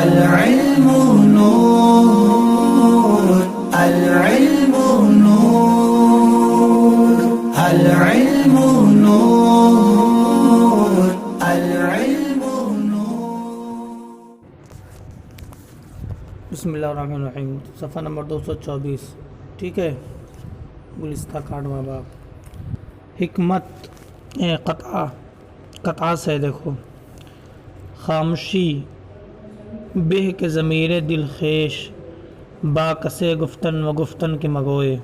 العلم نور العلم نور العلم نور العلم نور. بسم اللہ الرحمن الرحیم. صفحہ نمبر 224. ٹھیک ہے. گلستہ 60واں باب. حکمت قطع سے دیکھو. خاموشی بہ کے ضمیر دل خیش با کسے گفتن و گفتن کے مگوئے.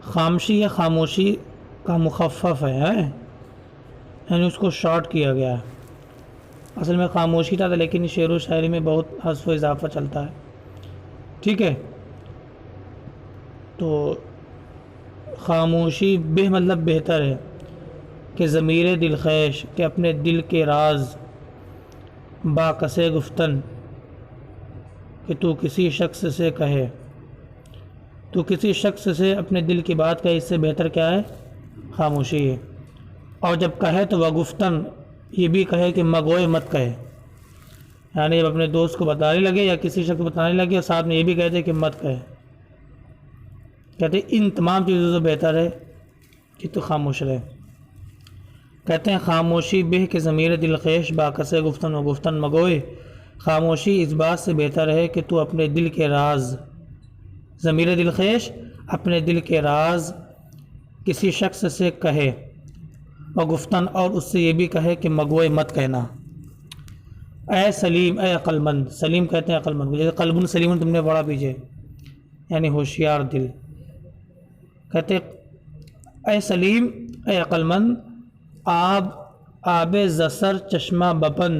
خاموشی یا خاموشی کا مخفف ہے یعنی اس کو شارٹ کیا گیا ہے. اصل میں خاموشی تھا لیکن شعر و شاعری میں بہت حذف و اضافہ چلتا ہے. ٹھیک ہے. تو خاموشی بہ مطلب بہتر ہے کہ ضمیر دل خیش کہ اپنے دل کے راز با کسے گفتن کہ تو کسی شخص سے کہے. تو کسی شخص سے اپنے دل کی بات کہے اس سے بہتر کیا ہے؟ خاموشی ہے. اور جب کہے تو وہ گفتن یہ بھی کہے کہ مگوئے مت کہے. یعنی جب اپنے دوست کو بتانے لگے یا کسی شخص کو بتانے لگے اور ساتھ میں یہ بھی کہتے کہ مت کہے. کہتے ہیں ان تمام چیزوں سے بہتر ہے کہ تو خاموش رہے. کہتے ہیں خاموشی بہ کے ضمیر دل خیش با کسے گفتن و گفتن مگوئے. خاموشی اس بات سے بہتر ہے کہ تو اپنے دل کے راز ضمیر دل خیش اپنے دل کے راز کسی شخص سے کہے اور گفتن اور اس سے یہ بھی کہے کہ مگوئے مت کہنا. اے سلیم اے عقل مند. سلیم کہتے ہیں عقل مند. جیسے قلب سلیم تم نے پڑھا پیچھے یعنی ہوشیار دل. کہتے اے سلیم اے عقل مند آب زسر چشمہ بپن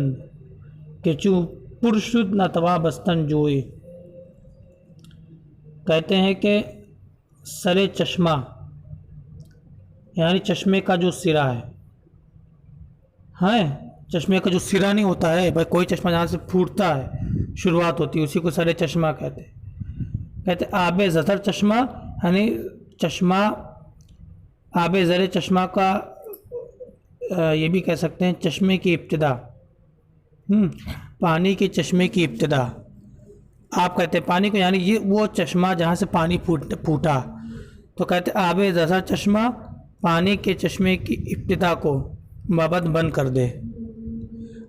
کہ چو پرشد نہ توا بستن جوئی. کہتے ہیں کہ سر چشمہ یعنی چشمے کا جو سرا ہے چشمے کا جو سرا نہیں ہوتا ہے بھائی کوئی چشمہ جہاں سے پھوٹتا ہے شروعات ہوتی ہے اسی کو سر چشمہ کہتے ہیں. کہتے آب زسر چشمہ یعنی چشمہ آب زر چشمہ کا یہ بھی کہہ سکتے ہیں چشمے کی ابتدا. پانی کے چشمے کی ابتدا آپ کہتے ہیں پانی کو یعنی یہ وہ چشمہ جہاں سے پانی پھوٹا. تو کہتے آب زسر چشمہ پانی کے چشمے کی ابتدا کو بابد بند کر دے.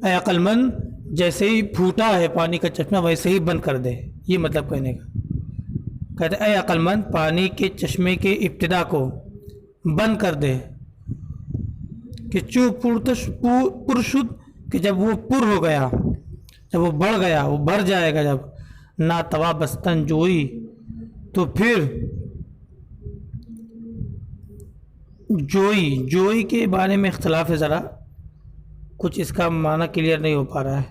اے عقل مند جیسے ہی پھوٹا ہے پانی کا چشمہ ویسے ہی بند کر دے. یہ مطلب کہنے کا. کہتے اے عقل مند پانی کے چشمے کے ابتدا کو بند کر دے کہ چو پرشد کہ جب وہ پر ہو گیا جب وہ بڑھ گیا وہ بھر جائے گا جب نا توا بستن جوئی تو پھر جوئی کے بارے میں اختلاف ہے. ذرا کچھ اس کا معنی کلیئر نہیں ہو پا رہا ہے.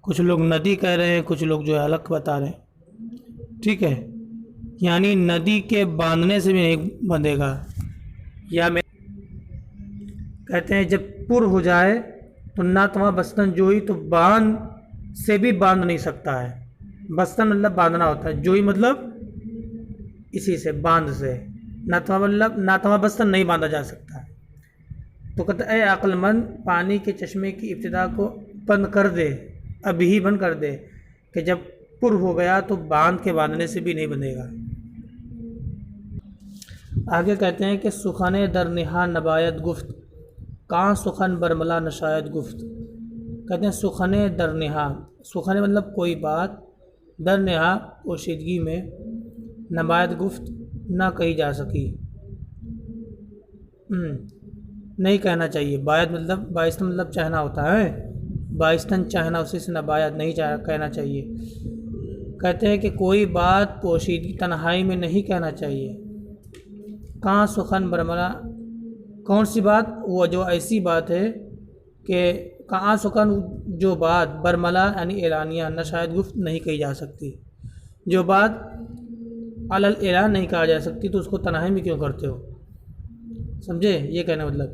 کچھ لوگ ندی کہہ رہے ہیں کچھ لوگ جو ہے الگ بتا رہے ہیں. ٹھیک ہے. یعنی ندی کے باندھنے سے بھی نہیں بندھے گا. یا میں کہتے ہیں جب پر ہو جائے تو نہ تمہاں بستن جوئی تو باندھ سے بھی باندھ نہیں سکتا ہے. بستن مطلب باندھنا ہوتا ہے. جوئی مطلب اسی سے باندھ سے. نہ تمہاں بستن نہیں باندھا جا سکتا ہے. تو کہتے اے عقل مند پانی کے چشمے کی ابتدا کو بند کر دے ابھی ہی بند کر دے کہ جب پر ہو گیا تو باندھ کے باندھنے سے بھی نہیں بندھے گا. آگے کہتے ہیں کہ سخن در نہا نبایت گفت کہاں سخن برملا نشاید گفت. کہتے ہیں سخن در نہا. سخن مطلب کوئی بات در نہا پوشیدگی میں نبایت گفت نہ کہی جا سکی نہیں کہنا چاہیے. باید مطلب بائستن مطلب چاہنا ہوتا ہے. بائستن چاہنا اسی سے نبایت نہیں کہنا چاہیے. کہتے ہیں کہ کوئی بات پوشیدگی تنہائی میں نہیں کہنا چاہیے. کہاں سخن برملا کون سی بات؟ وہ جو ایسی بات ہے کہ کہاں سخن جو بات برملا یعنی اعلانیہ نہ شاید گفت نہیں کہی جا سکتی. جو بات علل اعلان نہیں کہا جا سکتی تو اس کو تنہائی میں کیوں کرتے ہو. سمجھے یہ کہنا مطلب.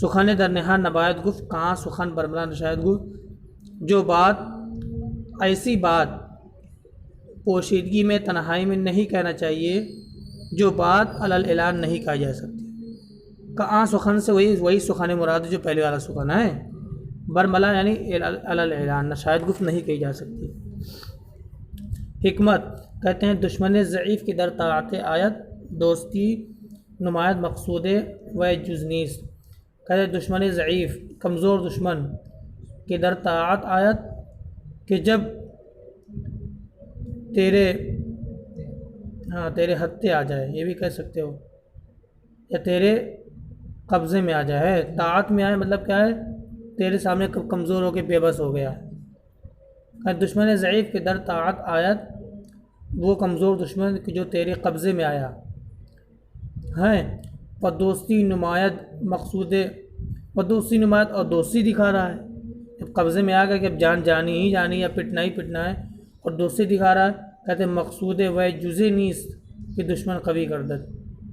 سخن در نہا نبایت گفت کہاں سخن برملا نہ شاید گفت جو بات ایسی بات پوشیدگی میں تنہائی میں نہیں کہنا چاہیے جو بات علل اعلان نہیں کہا جا سکتی. کہاں سخن سے وہی سخن مراد جو پہلے والا سخن ہے. برملا یعنی اعلان، نشائد گفت نہیں کہی جا سکتی۔ حکمت کہتے ہیں دشمن ضعیف کی در طاعت آیت دوستی نمایت مقصود و جز نیست۔ کہتے ہیں دشمن ضعیف کمزور دشمن کی در طاعت آیت کہ جب تیرے ہتھے آ جائے، یہ بھی کہہ سکتے ہو، یا تیرے قبضے میں آ جائے۔ طاعت میں آئے مطلب کیا ہے؟ تیرے سامنے کمزور ہو کے بے بس ہو گیا ہے۔ دشمن ضعیف کے در طاعت آیت وہ کمزور دشمن جو تیرے قبضے میں آیا ہے، و دوستی نمایت مقصود و دوستی نمایت اور دوستی دکھا رہا ہے۔ جب قبضے میں آ گیا کہ اب جانی ہی جانی یا پٹنا ہی پٹنا ہے، اور دوستی دکھا رہا ہے۔ کہتے ہیں مقصود و جزے نیست کہ دشمن قوی گردد،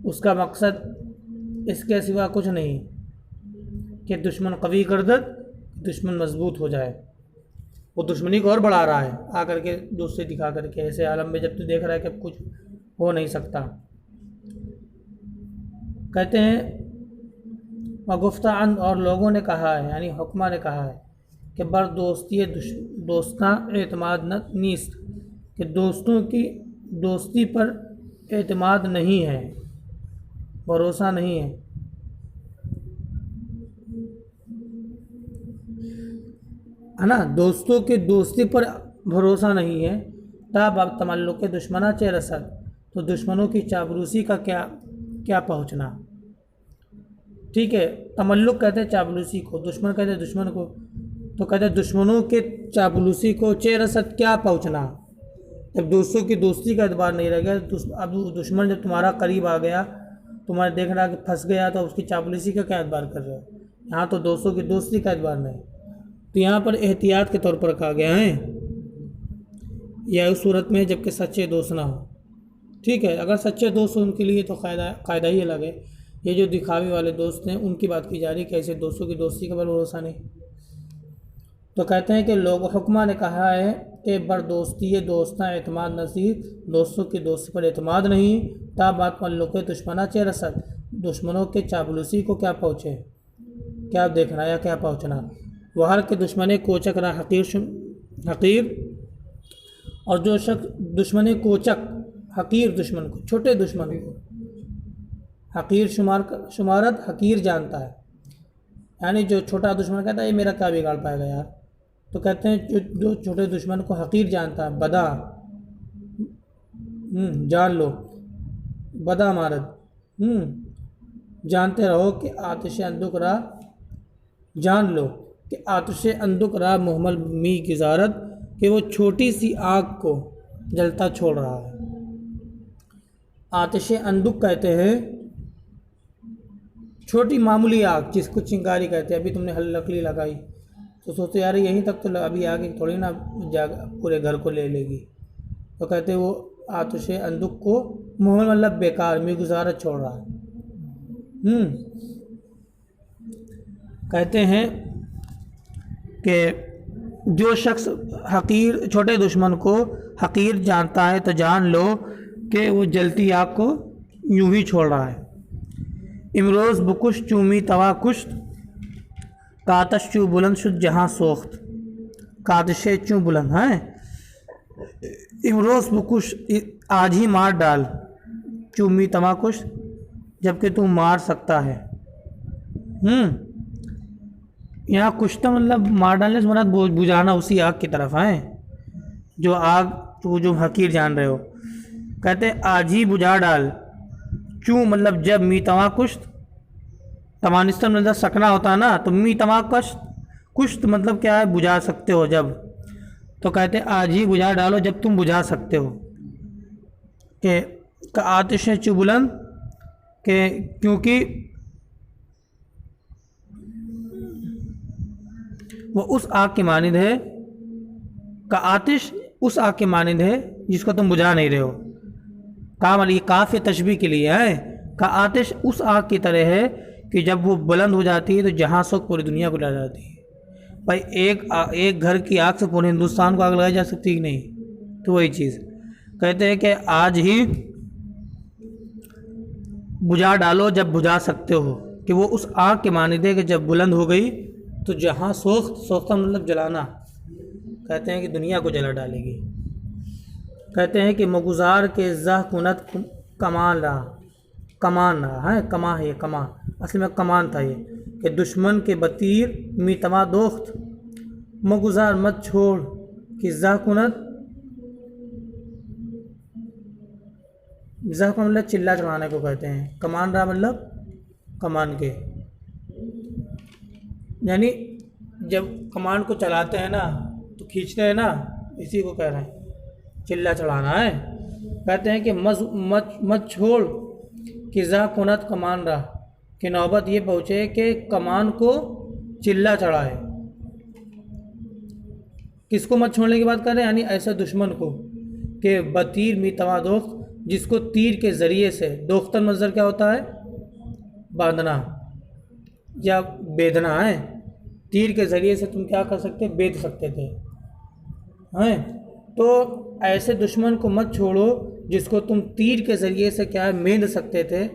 اس کا مقصد اس کے سوا کچھ نہیں کہ دشمن قوی گردد، دشمن مضبوط ہو جائے۔ وہ دشمنی کو اور بڑھا رہا ہے آ کر کے دوستی دکھا کر کے، ایسے عالم میں جب تو دیکھ رہا ہے کہ اب کچھ ہو نہیں سکتا۔ کہتے ہیں وگفتہ اور لوگوں نے کہا ہے، یعنی حکمہ نے کہا ہے کہ بر دوستی دوستاں اعتماد نیست، کہ دوستوں کی دوستی پر اعتماد نہیں ہے، بھروسہ نہیں ہے۔ ہے نا، دوستوں کی دوستی پر بھروسہ نہیں ہے۔ تاب اب تملق دشمنہ چہ رسد، تو دشمنوں کی چاپلوسی کا کیا پہنچنا۔ ٹھیک ہے، تملق کہتے ہیں چاپلوسی کو، دشمن کہتے ہیں دشمن کو، تو کہتے ہیں دشمنوں کے چاپلوسی کو چہ رسد کیا پہنچنا۔ جب دوستوں کی دوستی کا اعتبار نہیں رہ گیا، اب دشمن جب تمہارا قریب آ گیا، تمہارے دیکھ رہا کہ پھنس گیا، تو اس کی چاپلوسی کا کیا اعتبار کر رہے ہو۔ یہاں تو دوستوں کی دوستی کا اعتبار نہیں، تو یہاں پر احتیاط کے طور پر کہا گیا ہے، یا اس صورت میں جب کہ سچے دوست نہ ہو۔ ٹھیک ہے، اگر سچے دوست ہوں ان کے لیے تو قاعدہ ہی الگ ہے۔ یہ جو دکھاوے والے دوست ہیں ان کی بات کی جا رہی کہ ایسے دوستوں کی دوستی کا بھروسہ نہیں۔ تو کہتے ہیں کہ لوگ حکمہ نے کہا ہے کہ بر دوستی دوستاں اعتماد نصیر، دوستوں کی دوستی پر اعتماد نہیں۔ تا بات ملوک دشمنہ چہ رسد، دشمنوں کے چاپلوسی کو کیا پہنچے، کیا دیکھنا یا کیا پہنچنا۔ وہ ہر کے دشمن کوچک رہا حقیر، اور جو شخص دشمن کوچک حقیر دشمن کو، چھوٹے دشمن کو حقیر شمارت حقیر جانتا ہے، یعنی جو چھوٹا دشمن کہتا ہے یہ میرا کیا بگاڑ پائے گا یار، تو کہتے ہیں جو چھوٹے دشمن کو حقیر جانتا ہے، بدا جان لو، بدا مارد جانتے رہو کہ آتش اندک راہ، جان لو کہ آتش اندک راہ محمل می گزارت، کہ وہ چھوٹی سی آگ کو جلتا چھوڑ رہا ہے۔ آتش اندک کہتے ہیں چھوٹی معمولی آگ جس کو چنگاری کہتے ہیں۔ ابھی تم نے لکڑی لگائی تو سوچتے یار یہیں تک، تو ابھی آگے تھوڑی نا پورے گھر کو لے لے گی، تو کہتے وہ آتش اندک کو محمل مطلب بیکار میں گزارت چھوڑ رہا ہے۔ کہتے ہیں کہ جو شخص حقیر چھوٹے دشمن کو حقیر جانتا ہے تو جان لو کہ وہ جلتی آگ کو یوں ہی چھوڑ رہا ہے۔ امروز بکش چومی توا کشت، کاتش چوں بلند شد جہاں سوخت، کاتش چوں بلند ہے، امروز بکش آج ہی مار ڈال، چومی توا کشت جب کہ تو مار سکتا ہے۔ یہاں کشتہ مطلب مار ڈالنے سے مراد بجھانا اسی آگ کی طرف ہے جو آگ تو جو حقیر جان رہے ہو۔ کہتے آج ہی بجھا ڈال، چوں مطلب جب، می توا کشت تمانستر مطلب سکنا ہوتا ہے نا، تو می توا کشت مطلب کیا ہے، بجھا سکتے ہو جب، تو کہتے آج ہی بجھا ڈالو جب تم بجھا سکتے ہو۔ کہ آتش چوں بلند، کہ کیونکہ وہ اس آگ کی مانند ہے، کا آتش اس آگ کی مانند ہے جس کو تم بجھا نہیں رہے ہو۔ کام علی کاف تشبیہ کے لیے ہے، کا آتش اس آگ کی طرح ہے کہ جب وہ بلند ہو جاتی ہے تو جہاں سے پوری دنیا کو لا جاتی ہے۔ بھائی ایک گھر کی آگ سے پورے ہندوستان کو آگ لگائی جا سکتی کہ نہیں، تو وہی چیز کہتے ہیں کہ آج ہی بجھا ڈالو جب بجھا سکتے ہو، کہ وہ اس آگ کے مانند ہے کہ جب بلند ہو گئی تو جہاں سوختہ مطلب جلانا، کہتے ہیں کہ دنیا کو جلا ڈالے گی. کہتے ہیں کہ مگزار کے زہ کنت کمان رہا ہے، کما ہے یہ، کما اصل میں کمان تھا یہ، کہ دشمن کے بتیر می تما دوخت، مگزار مت چھوڑ کہ زہ کنت، زہ کا مطلب چلا چڑھانے کو کہتے ہیں، کمان رہا مطلب کمان کے، یعنی جب کمان کو چلاتے ہیں نا تو کھینچتے ہیں نا، اسی کو کہہ رہے ہیں چلا چڑھانا ہے. کہتے ہیں کہ مت چھوڑ کہ زہ کنت کمان رہا، کہ نوبت یہ پہنچے کہ کمان کو چلا چڑھائے. کس کو مت چھوڑنے کی بات کر رہے ہیں؟ یعنی ایسے دشمن کو کہ بتیر می توا دوخت، جس کو تیر کے ذریعے سے، دوختن مصدر کیا ہوتا ہے؟ باندھنا یا بیدھنا ہے. تیر کے ذریعے سے تم کیا کر سکتے؟ بیدھ سکتے تھے. تو ایسے دشمن کو مت چھوڑو جس کو تم تیر کے ذریعے سے کیا ہے میندھ سکتے تھے،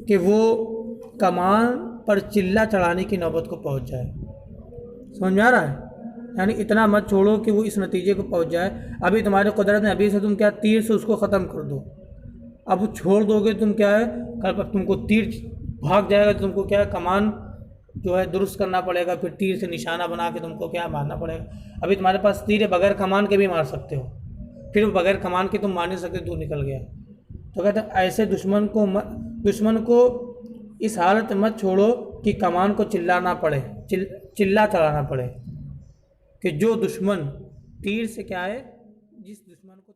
کہ وہ کمان پر چلا چڑھانے کی نوبت کو پہنچ جائے. سمجھ میں آ رہا ہے؟ یعنی اتنا مت چھوڑو کہ وہ اس نتیجے کو پہنچ جائے. ابھی تمہارے قدرت میں ابھی سے تم کیا تیر سے اس کو ختم کر دو. اب وہ چھوڑ دو گے تم کیا ہے، کل تم کو تیر بھاگ جائے گا، تم کو کیا ہے کمان جو ہے درست کرنا پڑے گا، پھر تیر سے نشانہ بنا کے تم کو کیا مارنا پڑے گا. ابھی تمہارے پاس تیر ہے، بغیر کمان کے بھی مار سکتے ہو، پھر بغیر کمان کے تم مار نہیں سکتے، دور نکل گیا. تو کہتے ہیں ایسے دشمن کو اس حالت میں مت چھوڑو کہ کمان کو چلا چلانا پڑے، کہ جو دشمن تیر سے کیا ہے، جس دشمن کو